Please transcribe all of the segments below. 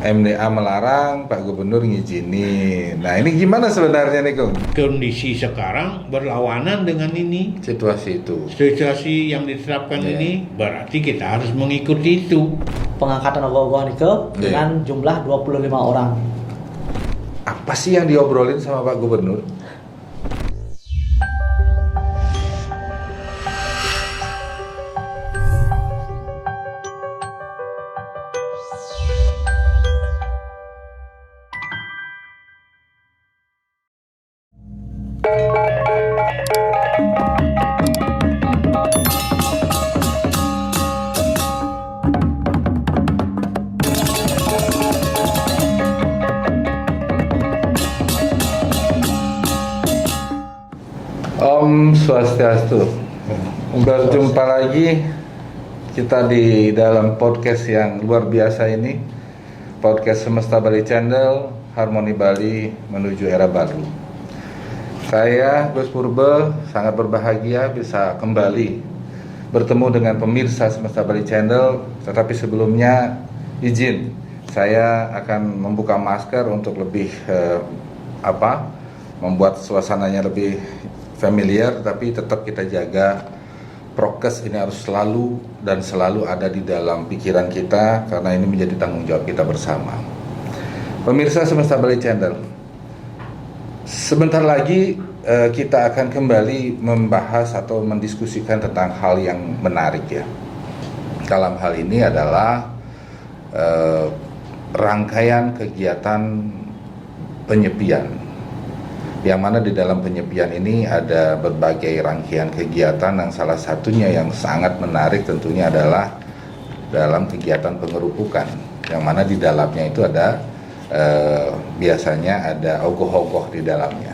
MDA melarang, Pak Gubernur ngizinin. Nah ini gimana sebenarnya nih Kung? Kondisi sekarang berlawanan dengan ini. Situasi itu. Situasi yang diterapkan ini berarti kita harus mengikuti itu. Pengangkatan ogoh-ogoh nike dengan jumlah 25 orang. Apa sih yang diobrolin sama Pak Gubernur? Om Swastiastu. Berjumpa lagi kita di dalam podcast yang luar biasa ini, podcast Semesta Bali Channel, Harmoni Bali menuju era baru. Saya Gus Purba sangat berbahagia bisa kembali bertemu dengan pemirsa Semesta Bali Channel. Tetapi sebelumnya izin saya akan membuka masker untuk lebih membuat suasananya lebih familiar, tapi tetap kita jaga prokes ini harus selalu dan selalu ada di dalam pikiran kita karena ini menjadi tanggung jawab kita bersama. Pemirsa Semesta Bali Channel, sebentar lagi kita akan kembali membahas atau mendiskusikan tentang hal yang menarik ya. Dalam hal ini adalah rangkaian kegiatan penyepian, yang mana di dalam penyepian ini ada berbagai rangkaian kegiatan yang salah satunya yang sangat menarik tentunya adalah dalam kegiatan pengerupukan, yang mana di dalamnya itu ada biasanya ada ogoh-ogoh di dalamnya.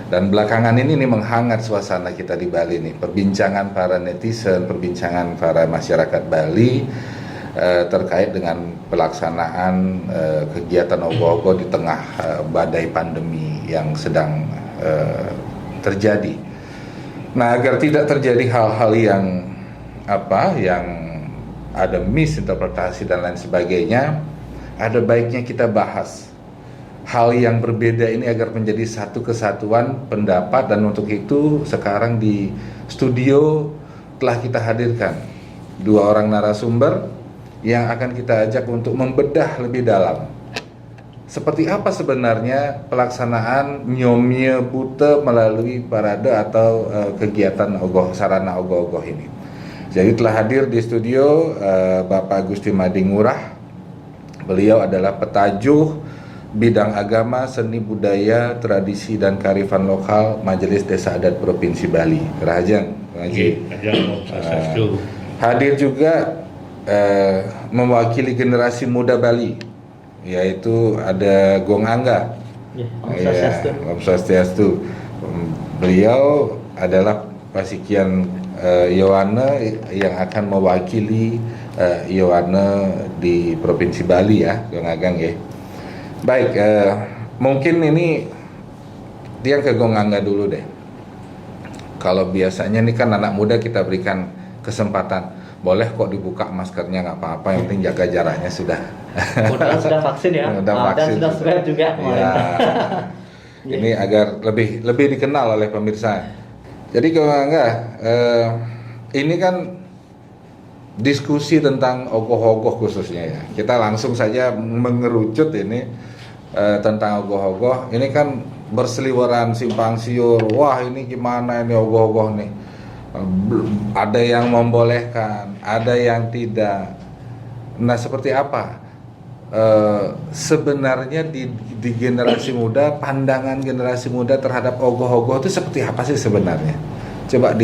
Dan belakangan ini menghangat suasana kita di Bali nih, perbincangan para netizen, perbincangan para masyarakat Bali terkait dengan pelaksanaan kegiatan ogoh-ogoh di tengah badai pandemi yang sedang terjadi. Nah, agar tidak terjadi hal-hal yang ada misinterpretasi dan lain sebagainya, ada baiknya kita bahas hal yang berbeda ini agar menjadi satu kesatuan pendapat. Dan untuk itu sekarang di studio telah kita hadirkan dua orang narasumber yang akan kita ajak untuk membedah lebih dalam seperti apa sebenarnya pelaksanaan Nyomye Bute melalui parade atau kegiatan sarana ogoh-ogoh ini. Jadi telah hadir di studio Bapak Gusti Madingurah. Beliau adalah petajuh bidang agama, seni budaya, tradisi dan kearifan lokal Majelis Desa Adat Provinsi Bali. Rahajang. Hadir juga mewakili generasi muda Bali, yaitu ada Gong Angga. Om Swastiastu. Beliau adalah Pasikian Yowane yang akan mewakili Yowane di Provinsi Bali ya, Gong Agang ya. Baik, mungkin ini dia ke Gong Angga dulu deh. Kalau biasanya ini kan anak muda kita berikan kesempatan, boleh kok dibuka maskernya, nggak apa-apa, yang penting jaga jaraknya sudah. Sudah vaksin ya, dan sudah swab juga kemarin. Ya. Ini agar lebih dikenal oleh pemirsa. Jadi kalau enggak, ini kan diskusi tentang ogoh-ogoh khususnya ya. Kita langsung saja mengerucut ini tentang ogoh-ogoh. Ini kan berseliweran simpang siur. Wah ini gimana ini ogoh-ogoh nih? Ada yang membolehkan, ada yang tidak. Nah seperti apa sebenarnya di generasi muda, pandangan generasi muda terhadap ogoh-ogoh itu seperti apa sih sebenarnya? Coba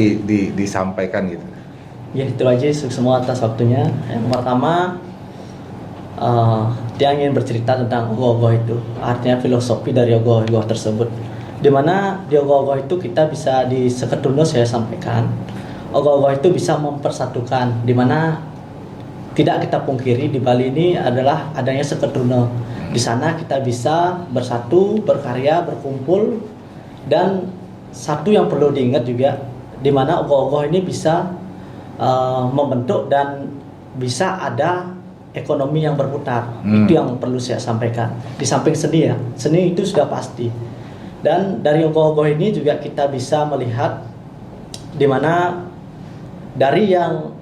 disampaikan gitu. Ya itu aja semua atas waktunya. Yang pertama dia ingin bercerita tentang ogoh-ogoh itu, artinya filosofi dari ogoh-ogoh tersebut. Dimana di ogoh-ogoh itu kita bisa di Seketuno saya sampaikan, ogoh-ogoh itu bisa mempersatukan, dimana tidak kita pungkiri di Bali ini adalah adanya Seketuno. Di sana kita bisa bersatu, berkarya, berkumpul, dan satu yang perlu diingat juga, dimana ogoh-ogoh ini bisa membentuk dan bisa ada ekonomi yang berputar. Itu yang perlu saya sampaikan. Di samping seni ya, seni itu sudah pasti. Dan dari ogoh-ogoh ini juga kita bisa melihat di mana dari yang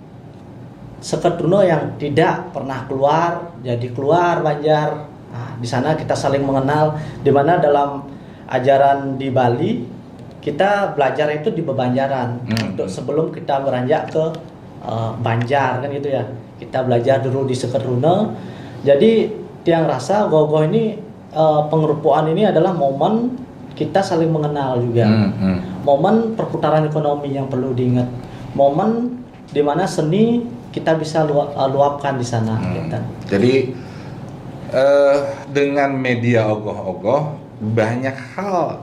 Seketruno yang tidak pernah keluar jadi keluar Banjar. Nah, di sana kita saling mengenal, di mana dalam ajaran di Bali kita belajar itu di Bebanjaran untuk sebelum kita beranjak ke Banjar kan gitu ya. Kita belajar dulu di Seketruno. Jadi tiang rasa ogoh-ogoh ini pengerupuan ini adalah momen kita saling mengenal juga. Momen perputaran ekonomi yang perlu diingat. Momen di mana seni kita bisa luapkan di sana. Gitu. Jadi dengan media ogoh-ogoh banyak hal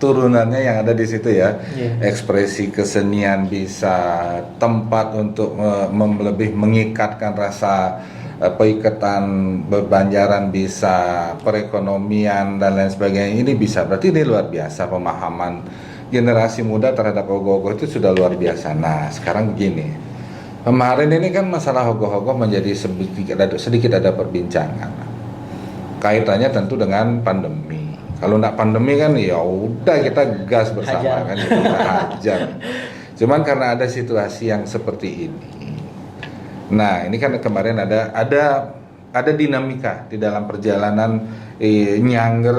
turunannya yang ada di situ ya. Ekspresi kesenian bisa, tempat untuk lebih mengikatkan rasa peikatan Bebanjaran bisa, perekonomian dan lain sebagainya ini bisa. Berarti ini luar biasa pemahaman generasi muda terhadap ogoh-ogoh itu sudah luar biasa. Nah sekarang begini, kemarin ini kan masalah ogoh-ogoh menjadi sedikit ada perbincangan. Kaitannya tentu dengan pandemi. Kalau nggak pandemi kan ya udah kita gas bersama kan kita hajar. Cuman karena ada situasi yang seperti ini. Nah, ini kan kemarin ada dinamika di dalam perjalanan nyangger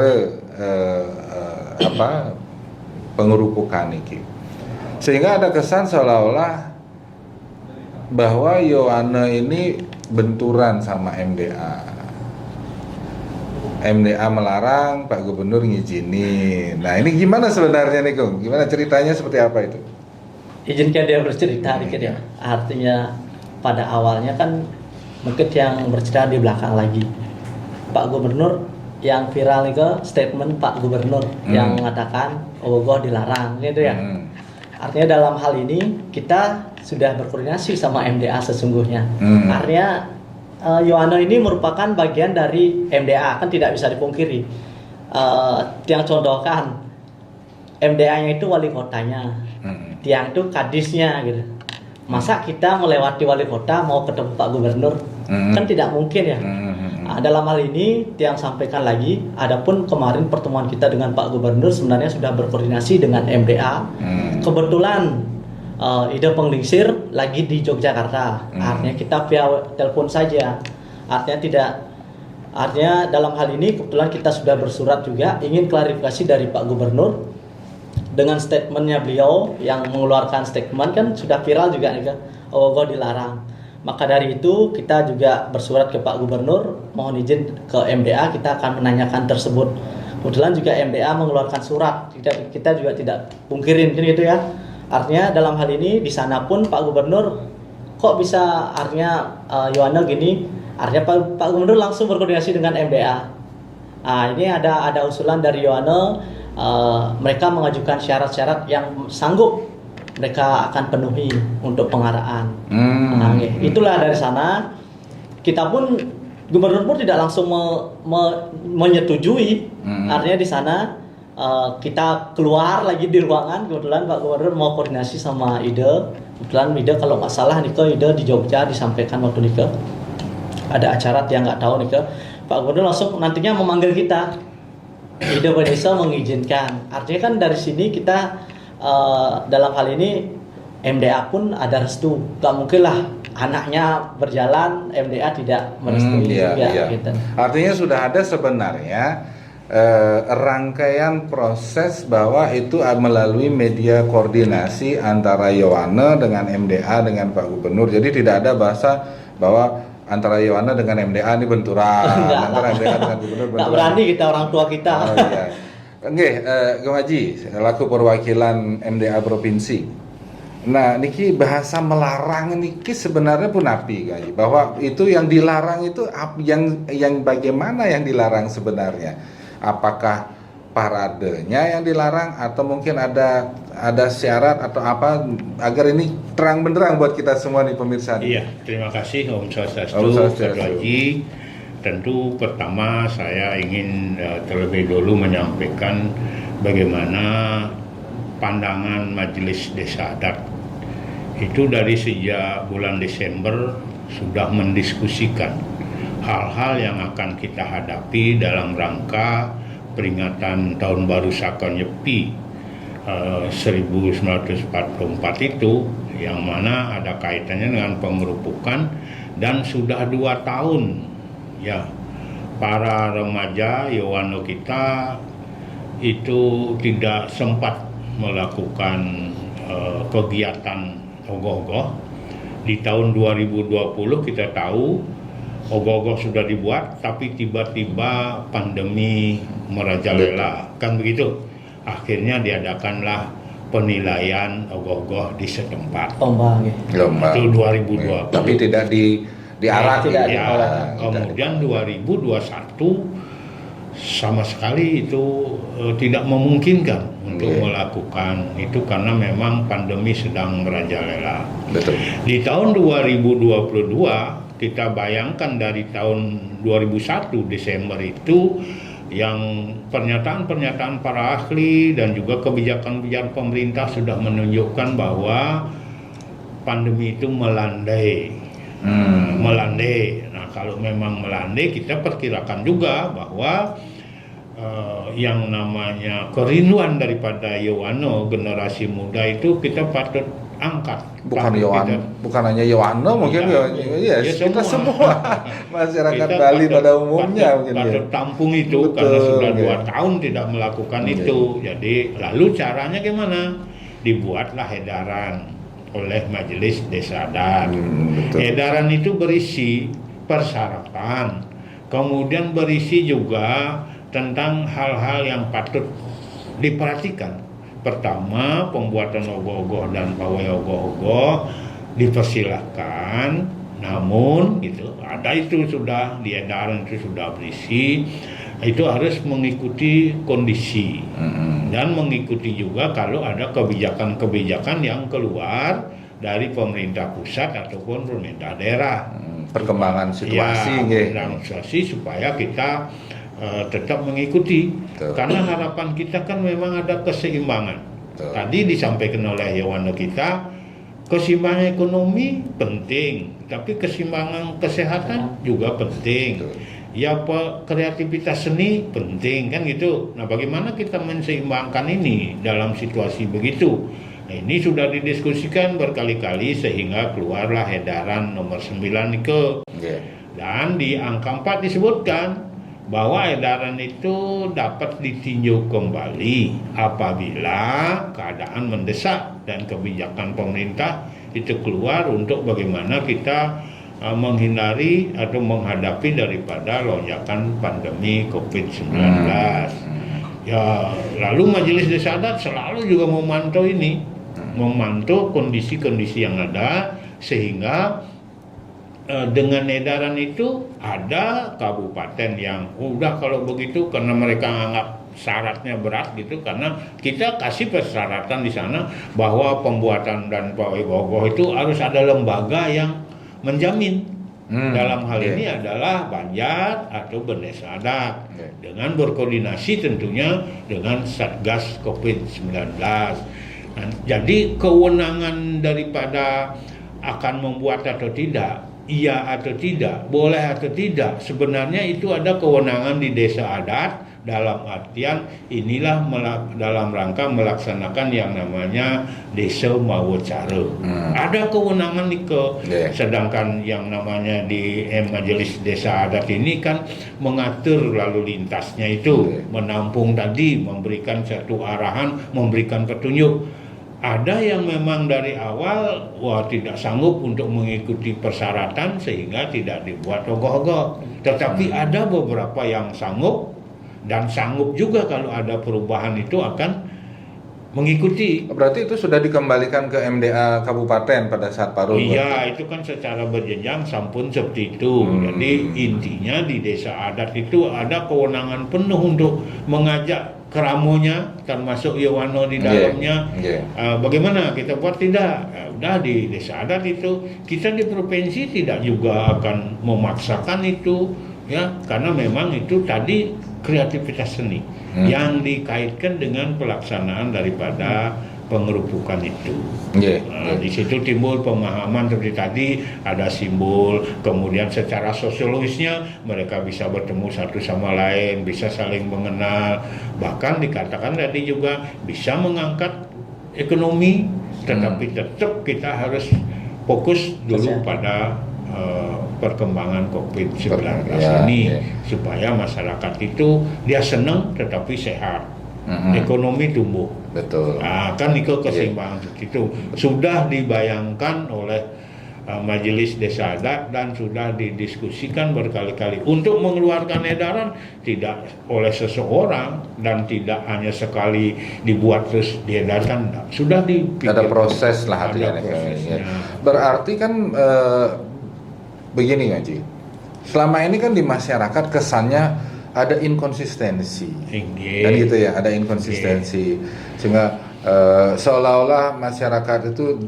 pengerupukan ini. Sehingga ada kesan seolah-olah bahwa Yohana ini benturan sama MDA. MDA melarang, Pak Gubernur ngizinin. Nah ini gimana sebenarnya nih Kung? Gimana ceritanya seperti apa itu? Izinkan dia bercerita dikit ya. Artinya pada awalnya kan mungkin yang bercerita di belakang lagi. Pak Gubernur yang viral itu statement Pak Gubernur yang mengatakan ogoh dilarang gitu ya. Artinya dalam hal ini kita sudah berkoordinasi sama MDA sesungguhnya. Artinya Yohana ini merupakan bagian dari MDA, kan tidak bisa dipungkiri. Yang contohkan MDA-nya itu wali kotanya, tiang itu kadisnya gitu. Masa kita melewati wali kota mau ketemu Pak Gubernur, kan tidak mungkin ya. Dalam hal ini tiang sampaikan lagi, adapun kemarin pertemuan kita dengan Pak Gubernur sebenarnya sudah berkoordinasi dengan MDA. Kebetulan Ida Penglingsir lagi di Yogyakarta, artinya kita via telepon saja. Artinya dalam hal ini kebetulan kita sudah bersurat juga ingin klarifikasi dari Pak Gubernur dengan statementnya beliau yang mengeluarkan statement kan sudah viral juga nih kan, ogoh dilarang. Maka dari itu kita juga bersurat ke Pak Gubernur, mohon izin ke MDA kita akan menanyakan tersebut. Kebetulan juga MDA mengeluarkan surat, kita juga tidak pungkirin kan gitu ya. Artinya dalam hal ini di sana pun Pak Gubernur kok bisa artinya Yohana gini, artinya Pak Gubernur langsung berkoordinasi dengan MDA. Ini ada usulan dari Yohana, mereka mengajukan syarat-syarat yang sanggup mereka akan penuhi untuk pengaraan. Itulah dari sana kita pun Gubernur pun tidak langsung menyetujui. Artinya di sana kita keluar lagi di ruangan, kebetulan Pak Gubernur mau koordinasi sama Ida. Kebetulan Ida kalau nggak salah Ida di Jogja disampaikan waktu ada acara yang nggak tahu Pak Gubernur langsung nantinya memanggil kita. Ida Vanessa mengizinkan. Artinya kan dari sini kita dalam hal ini MDA pun ada restu. Gak mungkin lah anaknya berjalan MDA tidak merestui juga. Gitu. Artinya sudah ada sebenarnya rangkaian proses bahwa itu melalui media koordinasi antara Yohana dengan MDA dengan Pak Gubernur. Jadi tidak ada bahasa bahwa antara Yohana dengan MDA ini benturan, antara MDA dengan Gubernur benturan. Nggak berani kita orang tua kita. Oh, iya. Oke, Gong Haji, selaku perwakilan MDA provinsi. Nah, niki bahasa melarang niki sebenarnya pun api Haji, bahwa itu yang dilarang itu yang bagaimana yang dilarang sebenarnya? Apakah paradenya yang dilarang atau mungkin ada syarat atau apa agar ini terang benderang buat kita semua nih pemirsa. Iya, terima kasih Om Swastiastu, Pak Haji. Tentu pertama saya ingin terlebih dulu menyampaikan bagaimana pandangan Majelis Desa Adat. Itu dari sejak bulan Desember sudah mendiskusikan hal-hal yang akan kita hadapi dalam rangka peringatan Tahun Baru Saka Nyepi 1944 itu, yang mana ada kaitannya dengan pengerupukan, dan sudah 2 tahun ya para remaja Yowano kita itu tidak sempat melakukan kegiatan ogoh-ogoh. Di tahun 2020 kita tahu ogoh-ogoh sudah dibuat, tapi tiba-tiba pandemi merajalela, kan begitu. Akhirnya diadakanlah penilaian ogoh-ogoh di setempat. Lomba. Itu 2020. Tapi tidak diarah. Tidak ya, diolah. kemudian 2021 sama sekali itu tidak memungkinkan untuk melakukan itu karena memang pandemi sedang merajalela. Betul. Di tahun 2022 kita bayangkan dari tahun 2001 Desember itu yang pernyataan-pernyataan para ahli dan juga kebijakan-kebijakan pemerintah sudah menunjukkan bahwa pandemi itu melandai. Melandai. Nah, kalau memang melandai, kita perkirakan juga bahwa yang namanya kerinduan daripada Yowano generasi muda itu kita patut angkat. Bukan hanya Yowano, mungkin ya, kita semua masyarakat kita Bali patut, pada umumnya mungkin patut tampung itu. Betul, karena sudah 2 ya. tahun tidak melakukan itu. Jadi lalu caranya gimana? Dibuatlah edaran oleh Majelis Desa Adat. Edaran itu berisi persyaratan, kemudian berisi juga tentang hal-hal yang patut diperhatikan. Pertama, pembuatan ogoh-ogoh dan pawai ogoh-ogoh dipersilahkan, namun gitu ada itu sudah di edaran itu sudah berisi, itu harus mengikuti kondisi dan mengikuti juga kalau ada kebijakan-kebijakan yang keluar dari pemerintah pusat ataupun pemerintah daerah. Perkembangan situasi, situasi supaya kita tetap mengikuti. Betul. Karena harapan kita kan memang ada keseimbangan. Betul. Tadi disampaikan oleh Yowano kita, keseimbangan ekonomi penting, tapi keseimbangan kesehatan juga penting. Betul. Ya, kreativitas seni penting, kan gitu. Nah, bagaimana kita menseimbangkan ini dalam situasi begitu? Nah, ini sudah didiskusikan berkali-kali sehingga keluarlah edaran nomor 9 itu. Dan di angka 4 disebutkan bahwa edaran itu dapat ditinjau kembali apabila keadaan mendesak dan kebijakan pemerintah itu keluar untuk bagaimana kita menghindari atau menghadapi daripada lonjakan pandemi COVID-19. Ya, lalu Majelis Desa Adat selalu juga memantau ini, memantau kondisi-kondisi yang ada, sehingga dengan edaran itu ada kabupaten yang udah kalau begitu karena mereka anggap syaratnya berat gitu, karena kita kasih persyaratan di sana bahwa pembuatan dan pawai ogoh itu harus ada lembaga yang menjamin. Dalam hal ini adalah Banjar atau Bendesa Adat dengan berkoordinasi tentunya dengan Satgas COVID-19. Nah, jadi kewenangan daripada akan membuat atau tidak, iya atau tidak, boleh atau tidak, sebenarnya itu ada kewenangan di desa adat, dalam artian inilah dalam rangka melaksanakan yang namanya desa mawa cara. Ada kewenangan sedangkan yang namanya di Majelis Desa Adat ini kan mengatur lalu lintasnya itu, menampung tadi, memberikan satu arahan, memberikan petunjuk. Ada yang memang dari awal tidak sanggup untuk mengikuti persyaratan sehingga tidak dibuat ogoh-ogoh. Tetapi ada beberapa yang sanggup, dan sanggup juga kalau ada perubahan itu akan mengikuti. Berarti itu sudah dikembalikan ke MDA kabupaten pada saat Parun. Iya, itu kan secara berjenjang sampun seperti itu. Jadi intinya di desa adat itu ada kewenangan penuh untuk mengajak keramonya, termasuk Yowano di dalamnya. Bagaimana kita buat? Tidak, udah di desa adat itu, kita di provinsi tidak juga akan memaksakan itu, ya, karena memang itu tadi kreativitas seni yang dikaitkan dengan pelaksanaan daripada pengerupukan itu. Nggih, Nah, nggih. di situ timbul pemahaman seperti tadi, ada simbol, kemudian secara sosiologisnya mereka bisa bertemu satu sama lain, bisa saling mengenal, bahkan dikatakan tadi juga bisa mengangkat ekonomi, tetapi tetap kita harus fokus dulu Kesehatan. pada perkembangan COVID-19 Ya, ini, ya. supaya masyarakat itu dia senang tetapi sehat, ekonomi tumbuh. Betul. Nah, kan itu keseimbangan itu sudah dibayangkan oleh Majelis Desa Adat dan sudah didiskusikan berkali-kali untuk mengeluarkan edaran tidak oleh seseorang dan tidak hanya sekali dibuat terus diedarkan, sudah dipikirkan. Ada proses lah artinya. Ada prosesnya. Berarti kan begini Ngaji. Selama ini kan di masyarakat kesannya ada inkonsistensi. Iya. Dan gitu ya, ada inkonsistensi. Sehingga seolah-olah masyarakat itu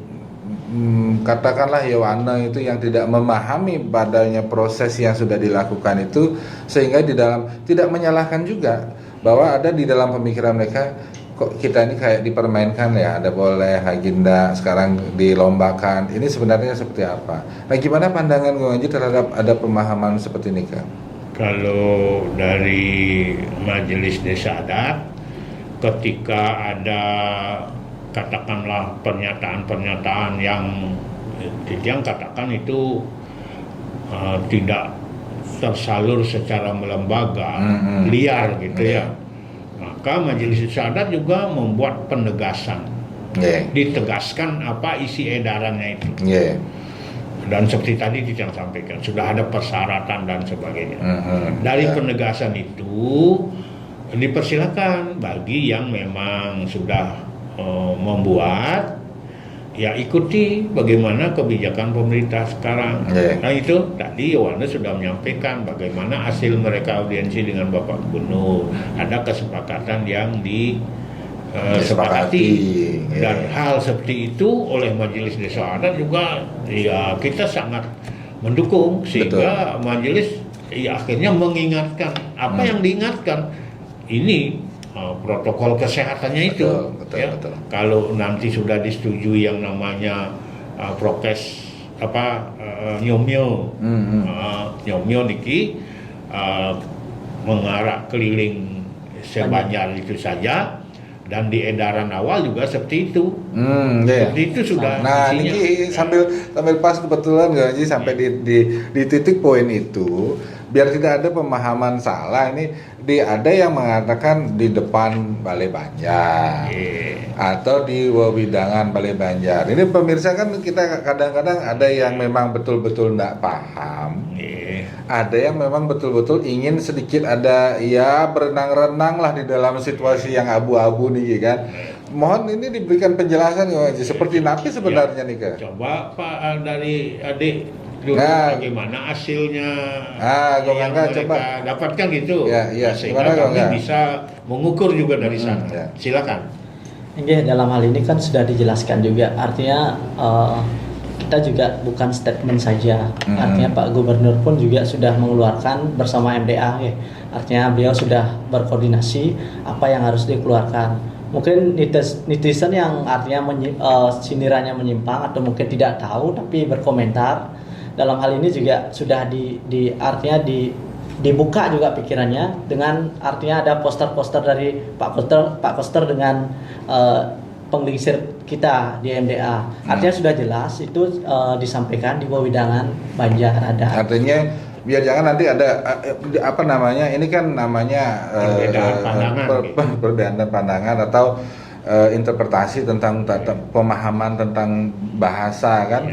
katakanlah Yowana itu yang tidak memahami padanya proses yang sudah dilakukan itu, sehingga di dalam tidak menyalahkan juga bahwa ada di dalam pemikiran mereka, kok kita ini kayak dipermainkan ya, ada boleh agenda sekarang dilombakan, ini sebenarnya seperti apa? Nah, gimana pandangan Ngaji terhadap ada pemahaman seperti ini Kak? Kalau dari Majelis Desa Adat, ketika ada katakanlah pernyataan-pernyataan yang katakan itu tidak tersalur secara melembaga, liar gitu ya, maka Majelis Desa Adat juga membuat penegasan, ditegaskan apa isi edarannya itu. Dan seperti tadi yang sampaikan, sudah ada persyaratan dan sebagainya. Dari penegasan itu dipersilakan bagi yang memang sudah membuat, ya ikuti bagaimana kebijakan pemerintah sekarang. Nah itu tadi Yowana sudah menyampaikan bagaimana hasil mereka audiensi dengan Bapak Gubernur, ada kesepakatan yang disepakati. Dan hal seperti itu oleh Majelis Desa Adat juga ya kita sangat mendukung, sehingga majelis ya akhirnya mengingatkan apa yang diingatkan ini protokol kesehatannya itu. Betul. Kalau nanti sudah disetujui yang namanya prokes nyomyo niki mengarah keliling sebanjar itu saja, dan di edaran awal juga seperti itu. Seperti itu sudah. Nah, ini sambil pas kebetulan Ngaji sampai di titik poin itu, biar tidak ada pemahaman salah, ini ada yang mengatakan di depan Balai Banjar atau di wewidangan Balai Banjar. Ini pemirsa kan kita kadang-kadang ada yang memang betul-betul tidak paham. Ada yang memang betul-betul ingin sedikit ada ya berenang-renang lah di dalam situasi yang abu-abu nih kan. Mohon ini diberikan penjelasan seperti napi sebenarnya nih Kak. Coba Pak dari adik dulu bagaimana hasilnya yang mereka dapatkan gitu. Sehingga kami bisa mengukur juga dari sana. Silakan. Ini dalam hal ini kan sudah dijelaskan juga, artinya kita juga bukan statement saja. Artinya Pak Gubernur pun juga sudah mengeluarkan bersama MDA ya. Artinya beliau sudah berkoordinasi apa yang harus dikeluarkan. Mungkin netizen yang artinya sindirannya menyimpang atau mungkin tidak tahu tapi berkomentar, dalam hal ini juga sudah dibuka juga pikirannya dengan artinya ada poster-poster dari Pak Koster dengan penglingsir kita di MDA. Artinya sudah jelas itu disampaikan di wewidangan Banjar ada. Artinya biar jangan nanti ada ini kan namanya perbedaan pandangan atau interpretasi tentang pemahaman tentang bahasa kan.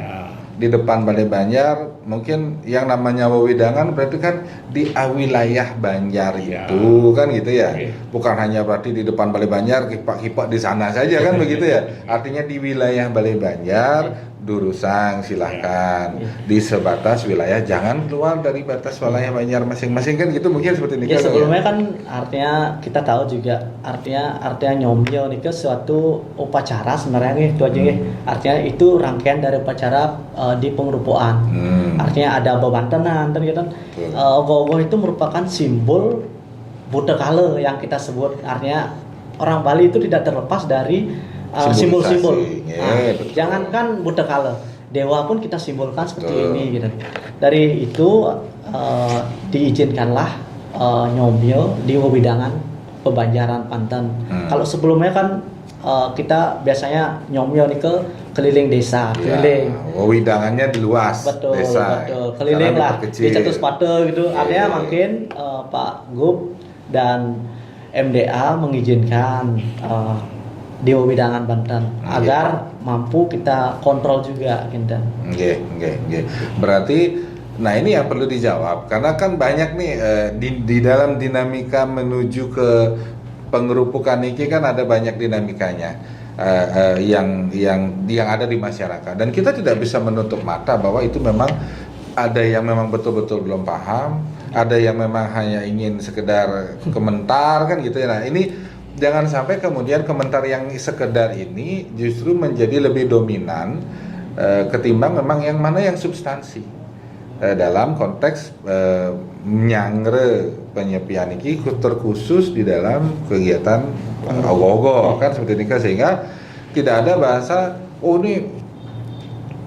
Di depan Balai Banjar, mungkin yang namanya wewidangan berarti kan di wilayah Banjar itu kan gitu ya. Bukan hanya berarti di depan Balai Banjar, kipak-kipak di sana saja kan begitu ya. Artinya di wilayah Balai Banjar, Durusang silahkan di sebatas wilayah, jangan keluar dari batas wilayah Banjar masing-masing kan gitu, mungkin seperti ini. Ya sebelumnya kan artinya kita tahu juga artinya nyomyo ini ke suatu upacara sebenarnya itu aja artinya itu rangkaian dari upacara di pengerupuan. Artinya ada bebantenan dan gitu. Ogoh-ogoh itu merupakan simbol Buddha Kala yang kita sebut, artinya orang Bali itu tidak terlepas dari simbol-simbol. Simbolisasi. Betul. Jangankan Buddha kala, dewa pun kita simbolkan seperti Betul. ini gitu. Dari itu diizinkanlah nyomyo di Wewidangan Pebanjaran Banten. Kalau sebelumnya kan kita biasanya nyomyo nih ke keliling desa, keliling. Wewidangannya di luas Betul, desa. betul. Keliling lah Diperkecil. di Cetuspate gitu. Oke. Artinya makin Pak Gub dan MDA mengizinkan di Wewidangan Banten agar mampu kita kontrol juga, Kinten. Oke. Berarti, nah ini yang perlu dijawab karena kan banyak nih di dalam dinamika menuju ke pengerupukan ini kan ada banyak dinamikanya yang ada di masyarakat dan kita tidak bisa menutup mata bahwa itu memang ada yang memang betul-betul belum paham, ada yang memang hanya ingin sekedar komentar kan gitu ya. Nah ini jangan sampai kemudian komentar yang sekedar ini justru menjadi lebih dominan ketimbang memang yang mana yang substansi dalam konteks nyangre penyepian ini terkhusus di dalam kegiatan ogoh-ogoh kan seperti ini kan, sehingga tidak ada bahasa oh ini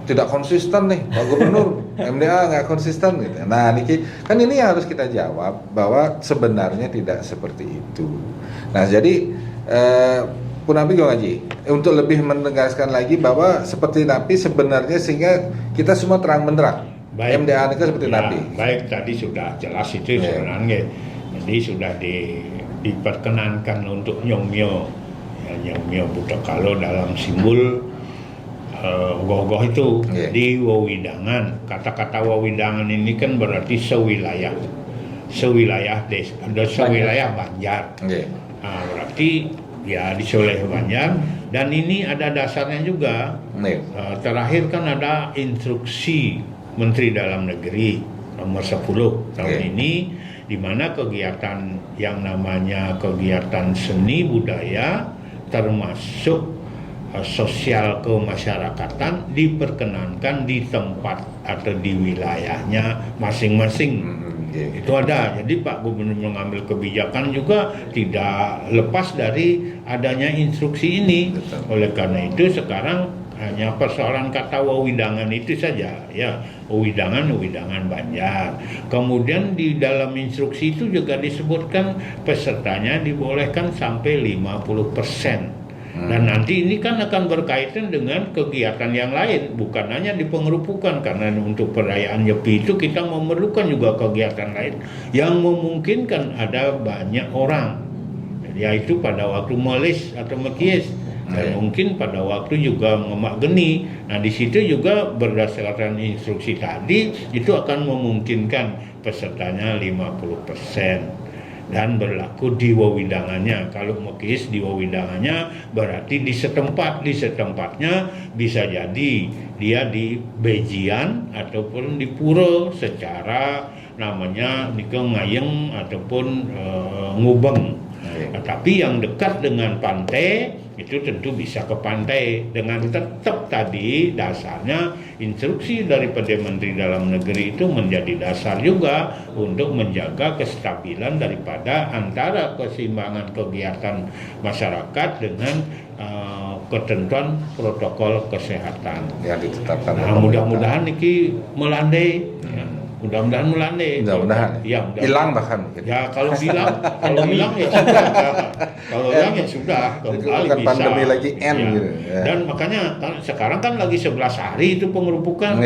tidak konsisten nih Pak Gubernur MDA nggak konsisten gitu. Nah Niki kan ini yang harus kita jawab bahwa sebenarnya tidak seperti itu. Nah jadi Punapi Ngaji untuk lebih menegaskan lagi bahwa seperti Napi sebenarnya sehingga kita semua terang benderang. Baik. MDA itu seperti Ya, Napi. baik, tadi sudah jelas itu sebenarnya. Jadi sudah diperkenankan untuk nyomyo, ya, nyomyo Buddha Kalo dalam simbol ogoh-ogoh itu di Wewidangan. Kata-kata Wewidangan ini kan berarti sewilayah desa, sewilayah Banjar. Nah, berarti ya di Soleh Banjar dan ini ada dasarnya juga. Terakhir kan ada instruksi Menteri Dalam Negeri nomor 10 tahun ini, di mana kegiatan yang namanya kegiatan seni budaya termasuk sosial kemasyarakatan diperkenankan di tempat atau di wilayahnya masing-masing. Itu ada. Jadi Pak Gubernur mengambil kebijakan juga tidak lepas dari adanya instruksi ini. Oleh karena itu sekarang hanya persoalan kata wewidangan itu saja, ya, wewidangan Banjar. Kemudian di dalam instruksi itu juga disebutkan pesertanya dibolehkan sampai 50%. Dan nanti ini kan akan berkaitan dengan kegiatan yang lain, bukan hanya di pengerupukan, karena untuk perayaan Nyepi itu kita memerlukan juga kegiatan lain yang memungkinkan ada banyak orang, yaitu pada waktu melis atau mekies. Dan mungkin pada waktu juga ngemak geni. Nah di situ juga berdasarkan instruksi tadi itu akan memungkinkan pesertanya 50% dan berlaku di wewidangannya. Kalau mekis di wewidangannya berarti di setempatnya bisa jadi dia di bejian ataupun di pura secara namanya ngayeng ataupun ngubeng. Tapi yang dekat dengan pantai itu tentu bisa ke pantai dengan tetap tadi dasarnya instruksi daripada Menteri Dalam Negeri itu menjadi dasar juga untuk menjaga kestabilan daripada antara keseimbangan kegiatan masyarakat dengan ketentuan protokol kesehatan yang ditetapkan. Nah, mudah-mudahan niki melandai. Mudah-mudahan melandai. Mudah-mudahan. Ya, hilang bahkan. Ya kalau hilang ya sudah. Kalau hilang ya sudah. Kembali Bukan bisa. pandemi lagi Ya. gitu. Ya. Dan makanya sekarang kan lagi 11 hari itu pengerupukan.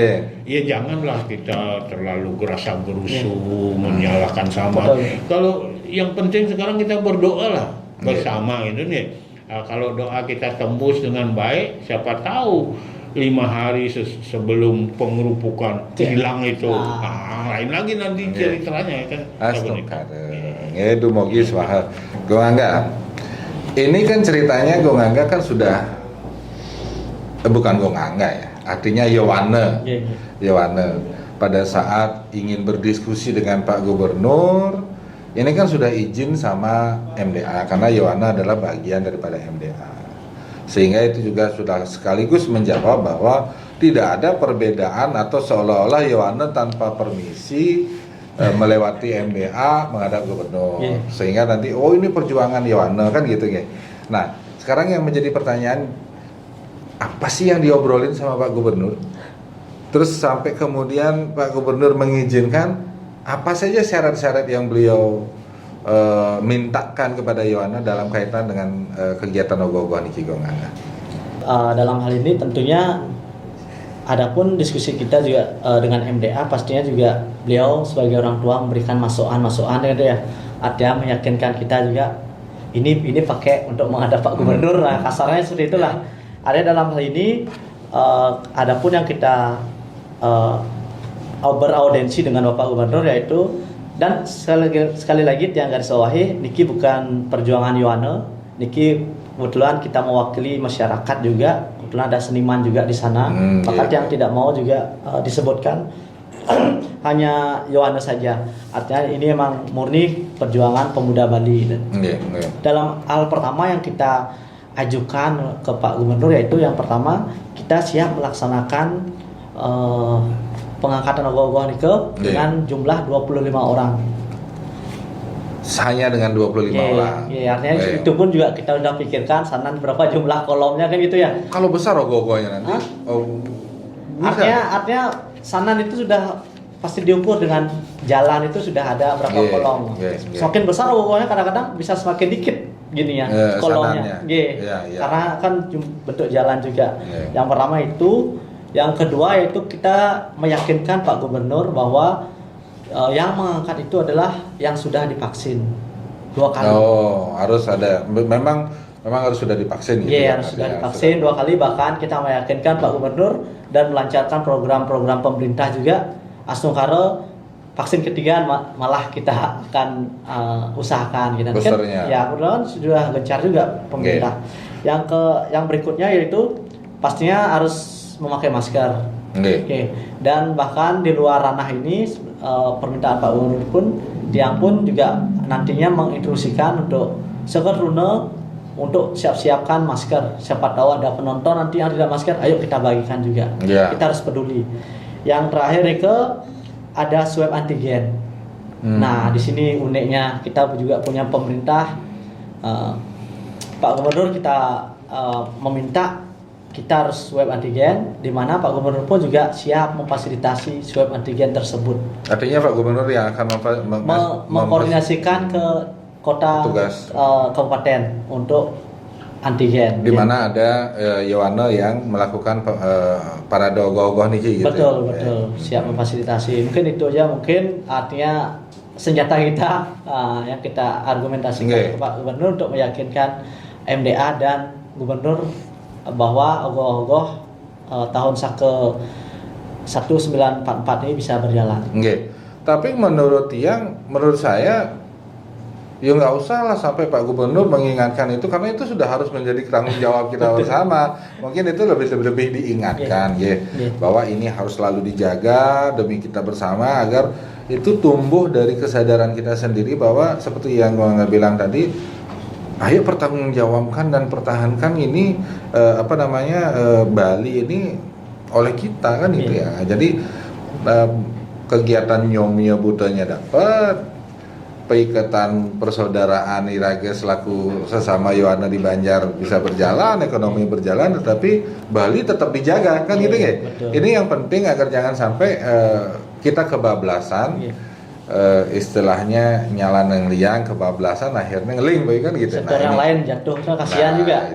Ya janganlah kita terlalu gerasa-gerusu menyalahkan sama. Kalau yang penting sekarang kita berdoa lah bersama gitu nih. Kalau doa kita tembus dengan baik, siapa tahu 5 hari sebelum pengerupukan hilang itu lain lagi nanti ceritanya kan. Itu mogi swaha. Gongangga. Ini kan ceritanya Gongangga kan sudah bukan Gongangga ya. Artinya Yowane pada saat ingin berdiskusi dengan Pak Gubernur, ini kan sudah izin sama MDA karena Yowane adalah bagian daripada MDA. Sehingga itu juga sudah sekaligus menjawab bahwa tidak ada perbedaan atau seolah-olah Yowane tanpa permisi melewati MDA menghadap gubernur. Sehingga nanti ini perjuangan Yowane kan gitu ya. Nah, sekarang yang menjadi pertanyaan apa sih yang diobrolin sama Pak Gubernur? Terus sampai kemudian Pak Gubernur mengizinkan apa saja syarat-syarat yang beliau mintakan kepada Yohana dalam kaitan dengan kegiatan ogoh-ogoh niki Gongana. Dalam hal ini tentunya adapun diskusi kita juga dengan MDA, pastinya juga beliau sebagai orang tua memberikan masukan gitu ya. Artinya meyakinkan kita juga ini pakai untuk menghadap Pak Gubernur, nah kasarnya seperti itulah. Ada dalam hal ini adapun yang kita beraudensi dengan Bapak Gubernur yaitu, dan sekali lagi yang garis bawahi, niki bukan perjuangan Yohana, niki kebetulan kita mewakili masyarakat juga, kebetulan ada seniman juga di sana, maka yang tidak mau juga disebutkan hanya Yohana saja. Artinya ini memang murni perjuangan pemuda Bali. Dalam hal pertama yang kita ajukan ke Pak Gubernur yaitu yang pertama, kita siap melaksanakan pengangkatan ogoh-ogoh nike dengan jumlah 25 orang. Hanya dengan 25 orang. Iya, artinya itu pun juga kita udah pikirkan sana berapa jumlah kolomnya kan gitu ya. Kalau besar ogoh-ogohnya nanti. Artinya sanan itu sudah pasti diukur dengan jalan itu sudah ada berapa kolom. Semakin besar ogoh-ogohnya kadang-kadang bisa semakin dikit gini ya kolomnya. Karena kan bentuk jalan juga. Yang pertama itu. Yang kedua yaitu kita meyakinkan Pak Gubernur bahwa yang mengangkat itu adalah yang sudah divaksin 2 kali. Oh, harus ada. Memang harus sudah divaksin gitu. Iya, harus sudah divaksin 2 kali, bahkan kita meyakinkan Pak Gubernur dan melancarkan program-program pemerintah juga. Asnungkara vaksin ketiga malah kita akan usahakan gitu. Ya, kemudian sudah gencar juga pemerintah. Yang berikutnya yaitu pastinya harus memakai masker. Dan bahkan di luar ranah ini permintaan Pak Gubernur pun dia pun juga nantinya menginstruksikan untuk sekeruna untuk siap-siapkan masker. Siapa tahu ada penonton nanti yang tidak masker, ayo kita bagikan juga. Kita harus peduli. Yang terakhir itu ada swab antigen. Nah, di sini uniknya kita juga punya pemerintah, Pak Gubernur kita meminta kita harus swab antigen, di mana Pak Gubernur pun juga siap memfasilitasi swab antigen tersebut. Artinya Pak Gubernur yang akan mengkoordinasikan ke kota kabupaten untuk antigen. Di mana ada Yohana yang melakukan parade ogoh-ogoh niki gitu. Betul. Siap memfasilitasi. Mungkin itu aja, mungkin artinya senjata kita yang kita argumentasikan ke Pak Gubernur untuk meyakinkan MDA dan Gubernur bahwa ogoh-ogoh tahun sake 1944 ini bisa berjalan. Tapi menurut saya ya nggak usah lah sampai Pak Gubernur mengingatkan itu, karena itu sudah harus menjadi tanggung jawab kita bersama. Mungkin itu lebih diingatkan bahwa ini harus selalu dijaga demi kita bersama, agar itu tumbuh dari kesadaran kita sendiri bahwa seperti yang gue bilang tadi, ayo pertanggungjawabkan dan pertahankan ini Bali ini oleh kita kan gitu ya. Jadi kegiatan nyomia budanya dapat, peikatan persaudaraan Irage selaku sesama Yohana di Banjar bisa berjalan, ekonomi berjalan, tetapi Bali tetap dijaga kan gitu ya. Ini yang penting agar jangan sampai kita kebablasan. Istilahnya nyala liang kebablasan akhirnya ngeling kan gitu. Sektor yang lain jatuh, kasihan juga.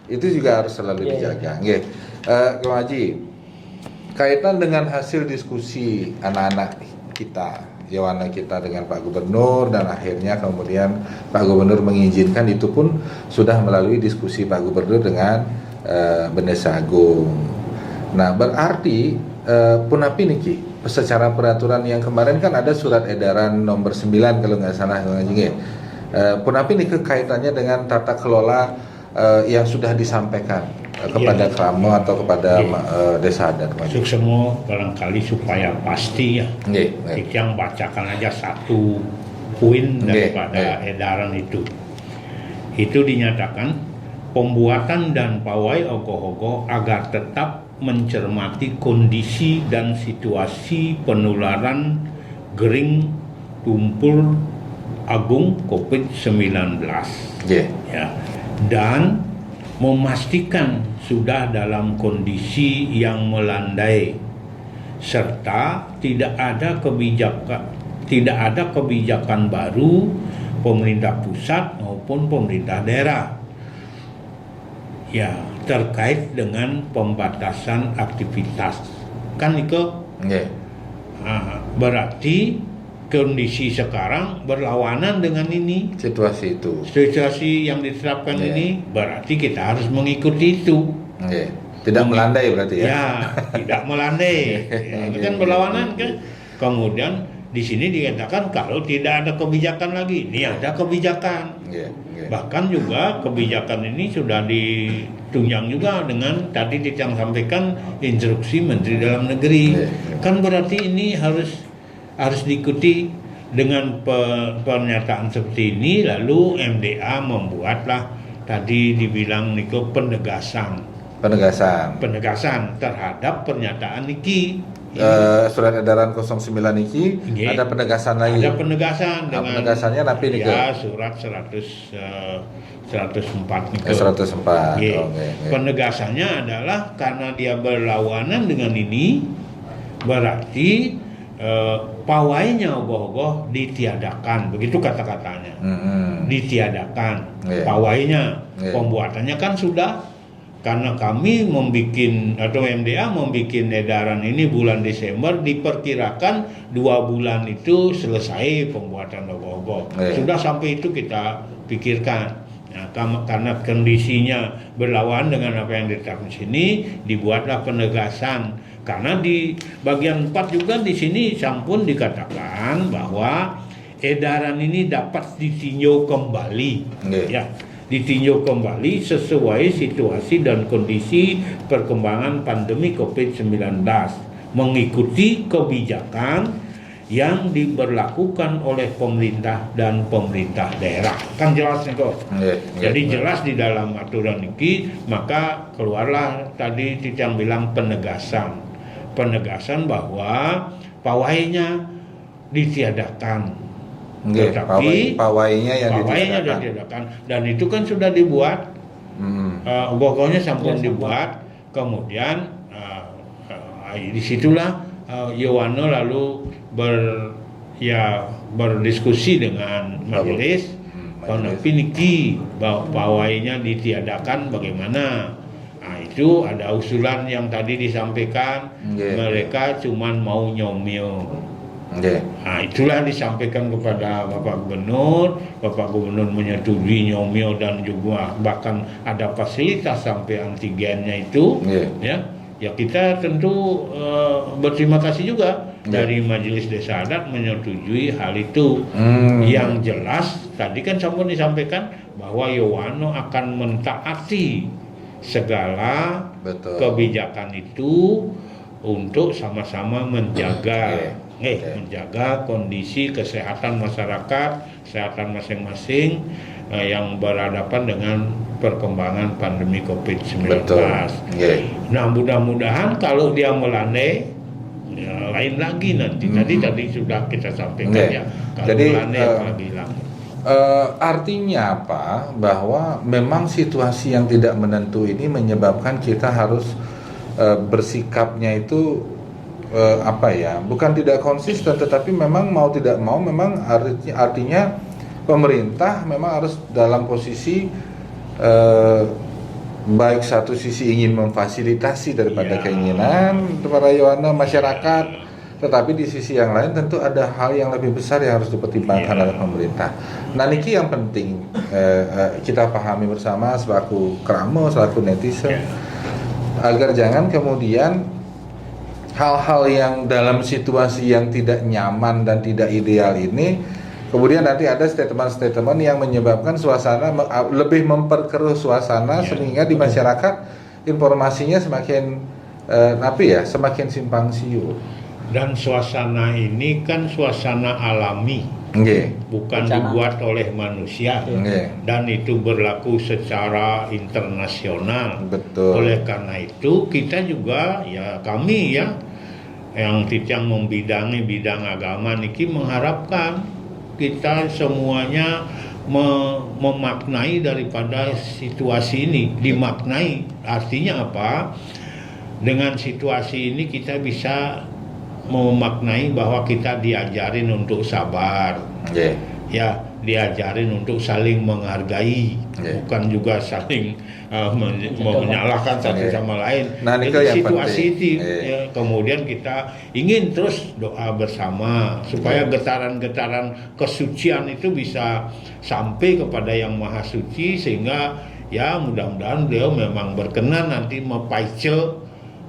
Itu juga harus selalu dijaga. Kang Haji, kaitan dengan hasil diskusi anak-anak kita, Yohana kita dengan Pak Gubernur, dan akhirnya kemudian Pak Gubernur mengizinkan, itu pun sudah melalui diskusi Pak Gubernur dengan Bendesa Agung. Nah, berarti punapi niki secara peraturan yang kemarin kan ada surat edaran nomor 9 kalau nggak salah, punapi niki kaitannya dengan tata kelola yang sudah disampaikan kepada Kramo atau kepada desa adat. Semua barangkali supaya pasti ya. Yang bacakan aja satu poin daripada edaran itu. Itu dinyatakan pembuatan dan pawai ogoh-ogoh agar tetap mencermati kondisi dan situasi penularan Gering Tumpul Agung COVID-19. Ya. Dan memastikan sudah dalam kondisi yang melandai serta tidak ada kebijakan baru pemerintah pusat maupun pemerintah daerah ya terkait dengan pembatasan aktivitas kan itu berarti kondisi sekarang berlawanan dengan ini situasi yang diterapkan ini berarti kita harus mengikuti itu tidak melandai berarti ya tidak melandai itu kan berlawanan kan kemudian di sini dikatakan kalau tidak ada kebijakan lagi ini ada kebijakan bahkan juga kebijakan ini sudah ditunjang juga dengan tadi yang sampaikan instruksi Menteri Dalam Negeri kan berarti ini harus diikuti dengan pernyataan seperti ini lalu MDA membuatlah tadi dibilang Niko penegasan terhadap pernyataan Niki surat edaran 09 Niki ada penegasan lagi dengan penegasannya tapi Niko surat 104 Niko 104 penegasannya adalah karena dia berlawanan dengan ini berarti pawainya ogoh-ogoh ditiadakan begitu kata-katanya ditiadakan pawainya pembuatannya kan sudah karena kami atau MDA membuat edaran ini bulan Desember diperkirakan 2 bulan itu selesai pembuatan ogoh-ogoh sudah sampai itu kita pikirkan karena kondisinya berlawan dengan apa yang ditetapkan sini dibuatlah penegasan karena di bagian 4 juga di sini sampun dikatakan bahwa edaran ini dapat ditinjau kembali ya ditinjau kembali sesuai situasi dan kondisi perkembangan pandemi COVID-19 mengikuti kebijakan yang diberlakukan oleh pemerintah dan pemerintah daerah kan jelas nih kok jadi jelas di dalam aturan ini maka keluarlah tadi yang bilang penegasan bahwa pawainya ditiadakan tetapi pawainya yang ditiadakan dan itu kan sudah dibuat pokoknya sampun dibuat kemudian disitulah Yohano lalu berdiskusi dengan majelis niki pawainya ditiadakan bagaimana itu ada usulan yang tadi disampaikan mereka cuman mau nyomil itulah disampaikan kepada Bapak Gubernur menyetujui nyomil dan juga bahkan ada fasilitas sampai antigennya itu ya kita tentu berterima kasih juga dari Majelis Desa Adat menyetujui hal itu yang jelas tadi kan sampun disampaikan bahwa Yohano akan mentaati segala kebijakan itu untuk sama-sama menjaga kondisi kesehatan masyarakat, kesehatan masing-masing yang berhadapan dengan perkembangan pandemi COVID-19. Nah, mudah-mudahan kalau dia melandai, ya, lain lagi nanti. Tadi sudah kita sampaikan ya. Kalau jadi melandai lagi lagi. Artinya apa? Bahwa memang situasi yang tidak menentu ini menyebabkan kita harus bersikapnya itu bukan tidak konsisten, tetapi memang mau tidak mau memang artinya pemerintah memang harus dalam posisi baik satu sisi ingin memfasilitasi daripada keinginan para Yohana masyarakat, tetapi di sisi yang lain tentu ada hal yang lebih besar yang harus dipertimbangkan oleh pemerintah. Nah, niki yang penting kita pahami bersama selaku kramo, selaku netizen, agar jangan kemudian hal-hal yang dalam situasi yang tidak nyaman dan tidak ideal ini kemudian nanti ada statement-statement yang menyebabkan suasana lebih memperkeruh suasana sehingga di masyarakat informasinya semakin semakin simpang siur. Dan suasana ini kan suasana alami, bukan dibuat oleh manusia, dan itu berlaku secara internasional. Betul. Oleh karena itu kita juga kami yang membidangi bidang agama niki mengharapkan kita semuanya memaknai daripada situasi ini. Dimaknai artinya apa? Dengan situasi ini kita bisa memaknai bahwa kita diajarin untuk sabar. Ya, diajarin untuk saling menghargai, bukan juga saling menyalahkan satu sama lain. Nah, jadi situasi itu ya, kemudian kita ingin terus doa bersama supaya getaran-getaran kesucian itu bisa sampai kepada Yang Maha Suci, sehingga ya mudah-mudahan beliau memang berkenan nanti mempaice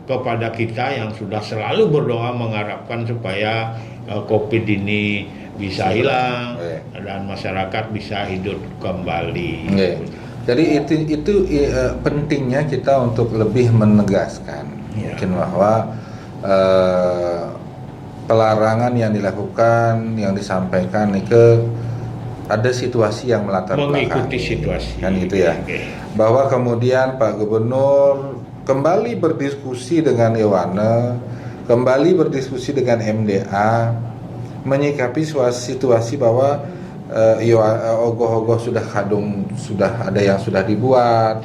kepada kita yang sudah selalu berdoa mengharapkan supaya COVID ini bisa hilang dan masyarakat bisa hidup kembali. Jadi itu pentingnya kita untuk lebih menegaskan mungkin bahwa pelarangan yang dilakukan, yang disampaikan itu ada situasi yang melatar belakangi, mengikuti situasi kan gitu ya. Bahwa kemudian Pak Gubernur kembali berdiskusi dengan Yohane, kembali berdiskusi dengan MDA, menyikapi situasi bahwa ogoh-ogoh sudah ada yang sudah dibuat,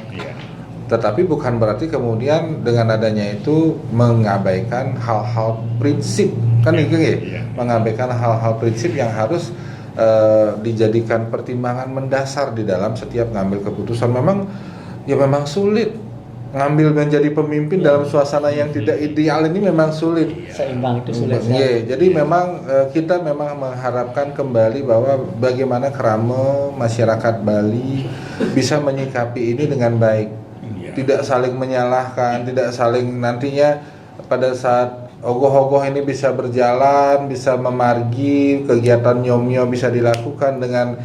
tetapi bukan berarti kemudian dengan adanya itu mengabaikan hal-hal prinsip, kan gitu ya, mengabaikan hal-hal prinsip yang harus dijadikan pertimbangan mendasar di dalam setiap ngambil keputusan. Memang sulit ngambil menjadi pemimpin dalam suasana yang tidak ideal ini, memang sulit. Seimbang itu sulit. Jadi memang kita memang mengharapkan kembali bahwa bagaimana kerama masyarakat Bali bisa menyikapi ini dengan baik, tidak saling menyalahkan, tidak saling nantinya pada saat ogoh-ogoh ini bisa berjalan, bisa memargi, kegiatan nyomyo bisa dilakukan dengan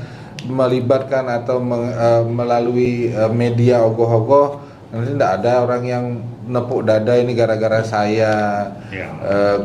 melibatkan atau melalui media ogoh-ogoh. Nanti tidak ada orang yang nepuk dada ini gara-gara saya,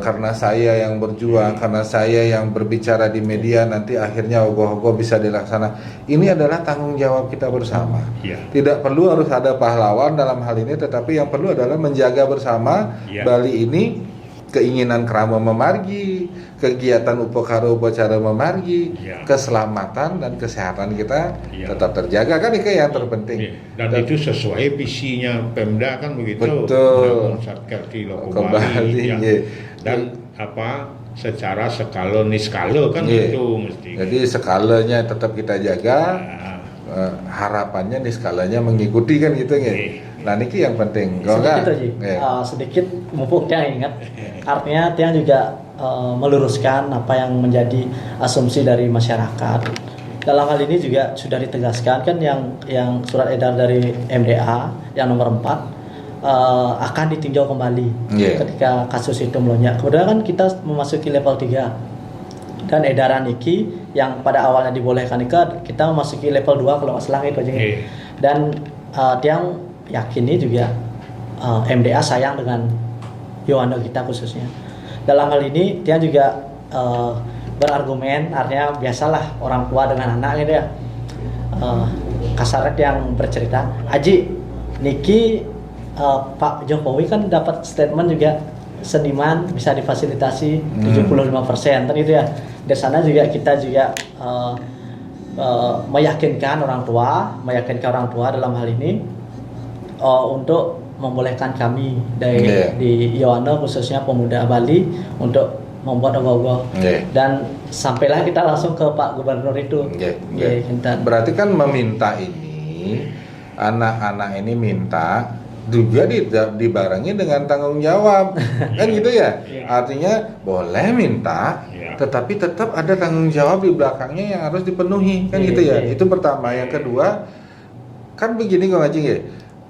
karena saya yang berjuang, karena saya yang berbicara di media, nanti akhirnya ogoh-ogoh bisa dilaksana. Ini adalah tanggung jawab kita bersama. Tidak perlu harus ada pahlawan dalam hal ini, tetapi yang perlu adalah menjaga bersama Bali ini, keinginan kerama memargi, kegiatan upacara memargi, keselamatan dan kesehatan kita tetap terjaga, kan itu yang terpenting. Dan itu sesuai visinya Pemda, kan begitu. Betul. Satkerti Loko Bali. Dan secara skala niskala kan itu mesti. Iya. Jadi skalanya tetap kita jaga. Harapannya niskalanya mengikuti, kan gitu ya. Nah niki yang penting. Sedikit mumpung Tiang ingat, artinya Tiang juga meluruskan apa yang menjadi asumsi dari masyarakat. Dalam hal ini juga sudah ditegaskan kan yang surat edar dari MDA yang nomor 4 akan ditinjau kembali ketika kasus itu melonjak. Kemudian kan kita memasuki level 3. Dan edaran iki yang pada awalnya dibolehkan kita memasuki level 2 kalau nggak salah itu aja. Dan Tiang yakini juga MDA sayang dengan Yohane kita khususnya. Dalam hal ini Tiang juga berargumen, artinya biasalah orang tua dengan anak gitu ya. Kasaret yang bercerita, Aji, niki Pak Jokowi kan dapat statement juga seniman bisa difasilitasi 75% kan itu ya. Di sana juga kita juga meyakinkan orang tua dalam hal ini untuk membolehkan kami di Yohane khususnya pemuda Bali untuk membuat ogoh-ogoh. Dan sampailah kita langsung ke Pak Gubernur itu. Berarti kan meminta ini, anak-anak ini minta juga dibarengi dengan tanggung jawab, kan gitu ya. Artinya boleh minta, tetapi tetap ada tanggung jawab di belakangnya yang harus dipenuhi, kan gitu ya. Itu pertama. Yang kedua, kan begini kok Ngajing ya.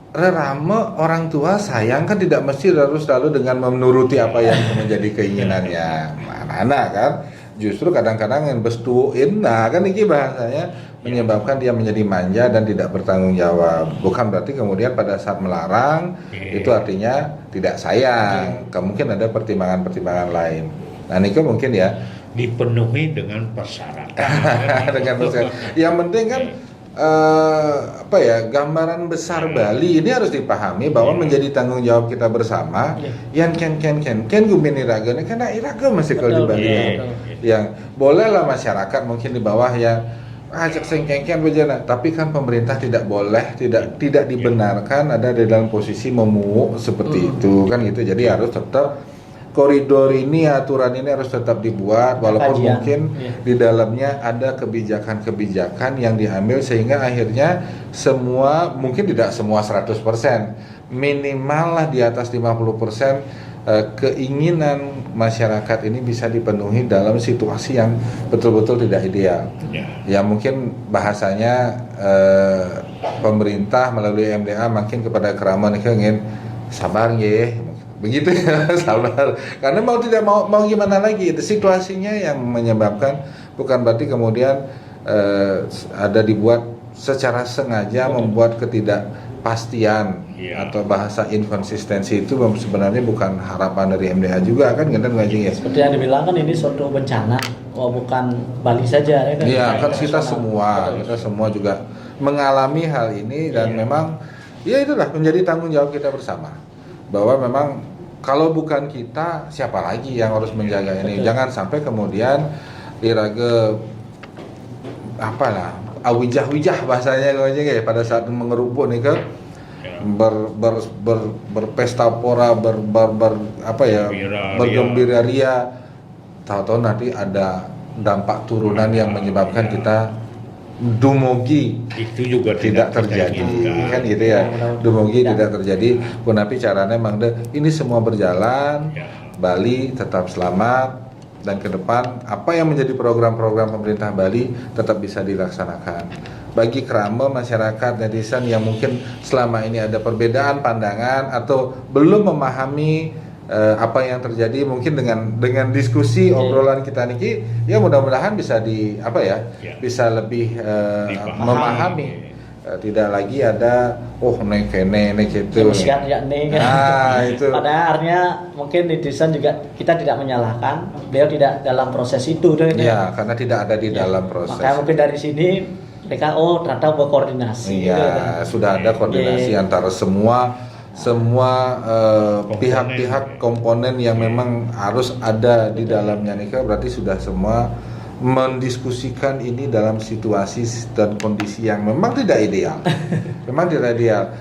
Rerame orang tua sayang kan tidak mesti harus selalu dengan menuruti apa yang menjadi keinginannya anak-anak kan. Justru kadang-kadang yang bestuin, nah kan ini bahasanya menyebabkan dia menjadi manja dan tidak bertanggung jawab. Bukan berarti kemudian pada saat melarang itu artinya tidak sayang. Mungkin ada pertimbangan-pertimbangan lain. Nah ini mungkin ya dipenuhi dengan persyaratan. Yang penting kan gambaran besar Bali ini harus dipahami bahwa menjadi tanggung jawab kita bersama. Yang ken gumini ragane karena iraga masih kalau di Bali yang bolehlah masyarakat mungkin di bawah ya ajak sengkengkian bejana, tapi kan pemerintah tidak boleh, tidak dibenarkan ada di dalam posisi memuuk seperti itu kan gitu. Jadi harus tetap koridor ini, aturan ini harus tetap dibuat walaupun Kajian, mungkin iya. di dalamnya ada kebijakan-kebijakan yang diambil sehingga akhirnya semua, mungkin tidak semua 100%, minimal lah di atas 50% keinginan masyarakat ini bisa dipenuhi dalam situasi yang betul-betul tidak ideal. Ya mungkin bahasanya pemerintah melalui MDA makin kepada keraman ingin sabar ya, begitu ya, sabar. Karena mau tidak mau gimana lagi, situasinya yang menyebabkan, bukan berarti kemudian ada dibuat secara sengaja membuat ketidakpastian atau bahasa inkonsistensi itu sebenarnya bukan harapan dari MDA juga kan, kan ya. Seperti yang dibilang kan ini suatu bencana, bukan Bali saja ya kan. Iya kan kita semua juga mengalami hal ini dan memang ya itulah menjadi tanggung jawab kita bersama. Bahwa memang kalau bukan kita siapa lagi yang harus menjaga ini. Jangan sampai kemudian dirage apalah awijah-wijah bahasanya ya pada saat mengerubuk nih ke berpesta pora bergembira ria, tahu-tahu nanti ada dampak turunan yang menyebabkan kita dumugi itu juga tidak terjadi kan gitu ya, dumugi tidak terjadi pun tapi caranya memang ini semua berjalan, Bali tetap selamat dan ke depan apa yang menjadi program-program pemerintah Bali tetap bisa dilaksanakan. Bagi kerama masyarakat netizen yang mungkin selama ini ada perbedaan pandangan atau belum memahami apa yang terjadi, mungkin dengan diskusi obrolan kita niki ya mudah-mudahan bisa bisa lebih memahami. Tidak lagi ada nek itu. Itu. Pada akhirnya mungkin netizen juga kita tidak menyalahkan, beliau tidak dalam proses itu. Ya, karena tidak ada di dalam proses. Makanya mungkin dari sini mereka ternyata berkoordinasi. Iya, sudah ada koordinasi antara semua pihak-pihak komponen yang memang harus ada di dalamnya nih, berarti sudah semua mendiskusikan ini dalam situasi dan kondisi yang memang tidak ideal. Memang tidak ideal.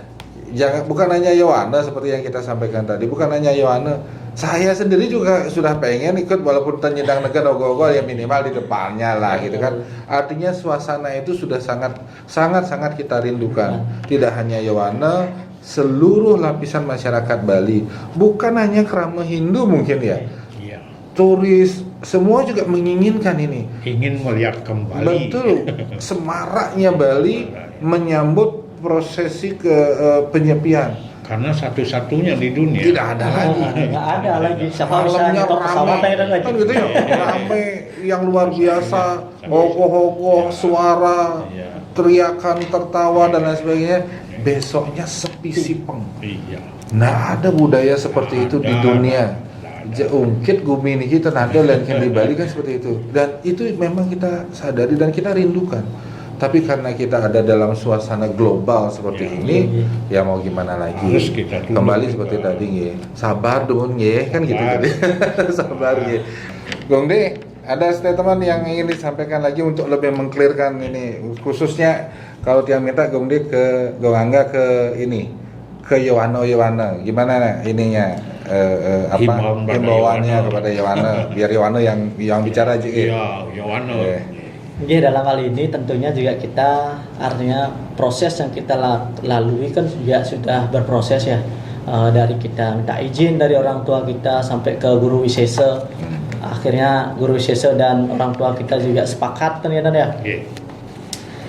Bukan hanya Yohana seperti yang kita sampaikan tadi, bukan hanya Yohana. Saya sendiri juga sudah pengen ikut walaupun ternyedang negara ogo-ogo ya minimal di depannya lah gitu kan. Artinya suasana itu sudah sangat kita rindukan. Tidak hanya Yohana, seluruh lapisan masyarakat Bali, bukan hanya kerama Hindu mungkin ya. Turis semua juga menginginkan ini, ingin melihat kembali betul semaraknya Bali menyambut prosesi penyepian karena satu-satunya di dunia tidak ada lagi, malamnya ramai kan gitu ya, ramai yang luar biasa, ogoh-ogoh, suara, teriakan, tertawa dan lain sebagainya. Besoknya sepi sipeng. Nah ada budaya seperti itu di dunia. Ungkit gumi ini kita nanti lain di Bali kan seperti itu, dan itu memang kita sadari dan kita rindukan. Tapi karena kita ada dalam suasana global seperti ini, ya mau gimana lagi? Harus kita kembali seperti tadi ya, sabar dong ya kan gitu tadi. Sabar ya. Gong De, ada statement yang ingin disampaikan lagi untuk lebih mengclearkan ini, khususnya kalau tiang minta Gong De ke Gong Angga ke ini, ke Yohana gimana ininya? Himbauannya kepada Yohana, biar Yohana yang bicara aja. Iya, Yohana. Ya, dalam hal ini tentunya juga kita artinya proses yang kita lalui kan juga sudah berproses ya. Dari kita minta izin dari orang tua kita sampai ke guru wisesa. Akhirnya guru wisesa dan orang tua kita juga sepakat kan ya.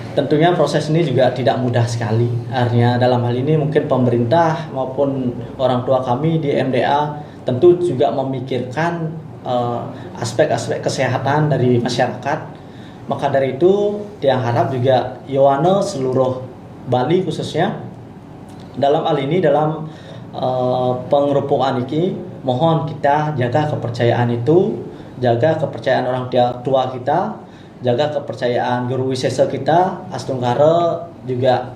Tentunya proses ini juga tidak mudah sekali. Artinya dalam hal ini mungkin pemerintah maupun orang tua kami di MDA tentu juga memikirkan aspek-aspek kesehatan dari masyarakat. Maka dari itu yang harap juga Yohana seluruh Bali khususnya dalam hal ini dalam pengerupukan ini mohon kita jaga kepercayaan itu, jaga kepercayaan orang tua kita, jaga kepercayaan guru wisesa kita, Astunggara juga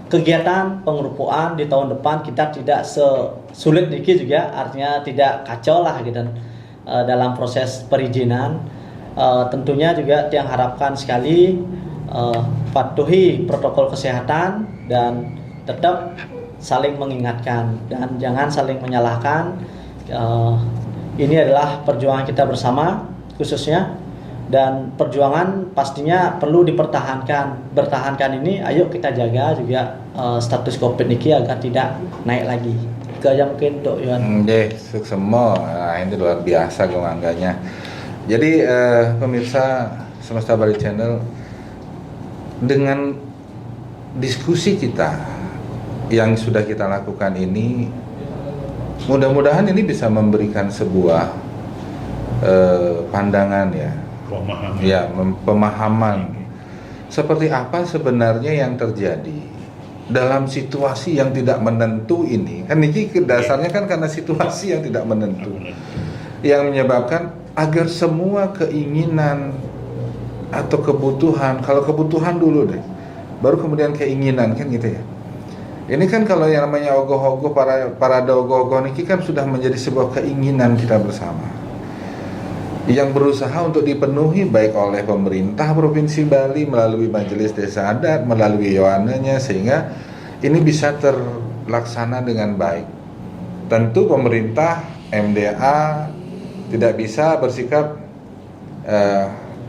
kegiatan pengerupukan di tahun depan kita tidak sesulit dikit juga, artinya tidak kacau lah gitu dalam proses perizinan. Tentunya juga yang harapkan sekali patuhi protokol kesehatan dan tetap saling mengingatkan dan jangan saling menyalahkan. Ini adalah perjuangan kita bersama khususnya, dan perjuangan pastinya perlu dipertahankan. Bertahankan ini ayo kita jaga juga status COVID ini agar tidak naik lagi. Itu aja mungkin Dok Yohan. Semua ini luar biasa kemangganya. Jadi pemirsa Semesta Bali Channel, dengan diskusi kita yang sudah kita lakukan ini, mudah-mudahan ini bisa memberikan sebuah pandangan pemahaman seperti apa sebenarnya yang terjadi dalam situasi yang tidak menentu ini. Kan ini dasarnya kan karena situasi yang tidak menentu yang menyebabkan agar semua keinginan atau kebutuhan, kalau kebutuhan dulu deh, baru kemudian keinginan, kan gitu ya. Ini kan kalau yang namanya ogoh-ogoh, para ogoh-ogoh niki kan sudah menjadi sebuah keinginan kita bersama yang berusaha untuk dipenuhi baik oleh pemerintah Provinsi Bali melalui Majelis Desa Adat, melalui Yohananya, sehingga ini bisa terlaksana dengan baik. Tentu pemerintah MDA tidak bisa bersikap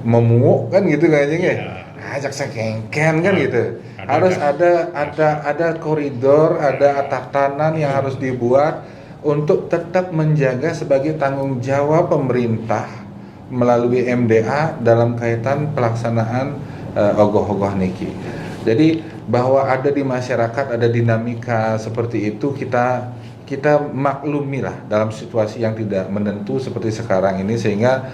memuuk kan gitu kayaknya ya. Ajak sekengken kan gitu. Harus ada koridor, ada tatanan yang harus dibuat untuk tetap menjaga sebagai tanggung jawab pemerintah melalui MDA dalam kaitan pelaksanaan ogoh-ogoh niki. Jadi bahwa ada di masyarakat ada dinamika seperti itu, kita maklumi lah dalam situasi yang tidak menentu seperti sekarang ini, sehingga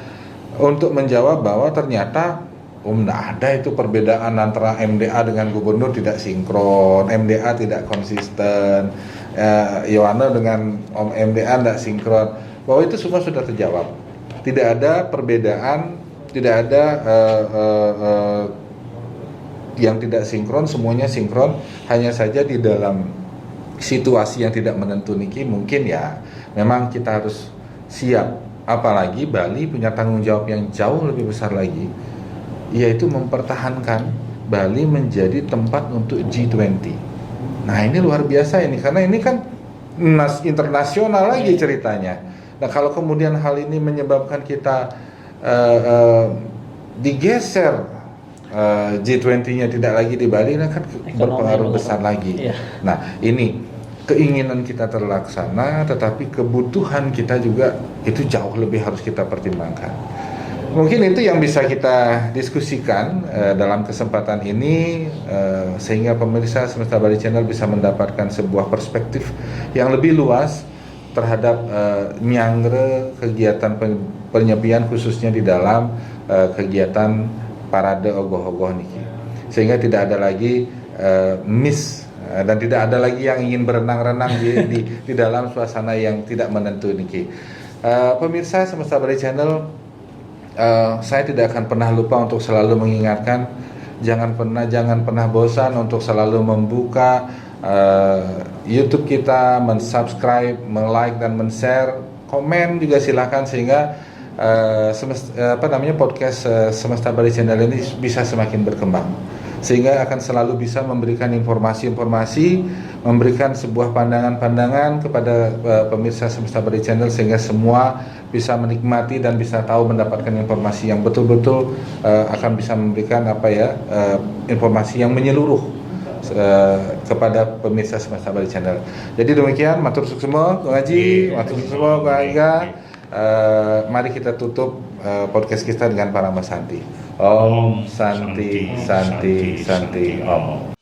untuk menjawab bahwa ternyata tidak ada itu perbedaan antara MDA dengan gubernur tidak sinkron, MDA tidak konsisten, Yohana dengan MDA tidak sinkron, bahwa itu semua sudah terjawab. Tidak ada perbedaan, tidak ada yang tidak sinkron, semuanya sinkron. Hanya saja di dalam situasi yang tidak menentu niki mungkin ya memang kita harus siap, apalagi Bali punya tanggung jawab yang jauh lebih besar lagi, yaitu mempertahankan Bali menjadi tempat untuk G20. Nah ini luar biasa ini, karena ini kan internasional lagi ceritanya. Nah kalau kemudian hal ini menyebabkan kita digeser, G20-nya tidak lagi di Bali, nah kan berpengaruh besar lagi. Iya. Nah ini keinginan kita terlaksana, tetapi kebutuhan kita juga itu jauh lebih harus kita pertimbangkan. Mungkin itu yang bisa kita diskusikan dalam kesempatan ini, sehingga pemirsa Semesta Bali Channel bisa mendapatkan sebuah perspektif yang lebih luas terhadap nyangre kegiatan penyepian, khususnya di dalam kegiatan parade ogoh-ogoh niki, sehingga tidak ada lagi dan tidak ada lagi yang ingin berenang-renang di dalam suasana yang tidak menentu niki. Pemirsa Semesta Bali Channel, saya tidak akan pernah lupa untuk selalu mengingatkan, jangan pernah bosan untuk selalu membuka YouTube kita, mensubscribe, like dan men-share, komen juga silakan, sehingga podcast Semesta Bali Channel ini bisa semakin berkembang, sehingga akan selalu bisa memberikan informasi-informasi, memberikan sebuah pandangan-pandangan kepada pemirsa Semesta Bali Channel, sehingga semua bisa menikmati dan bisa tahu, mendapatkan informasi yang betul-betul akan bisa memberikan informasi yang menyeluruh kepada pemirsa Semesta Bali Channel. Jadi demikian, matur suksema, Kang Haji, matur suksema, Kang Aiga. Mari kita tutup podcast kita dengan Parama Santi. Om Santi Santi Santi Om.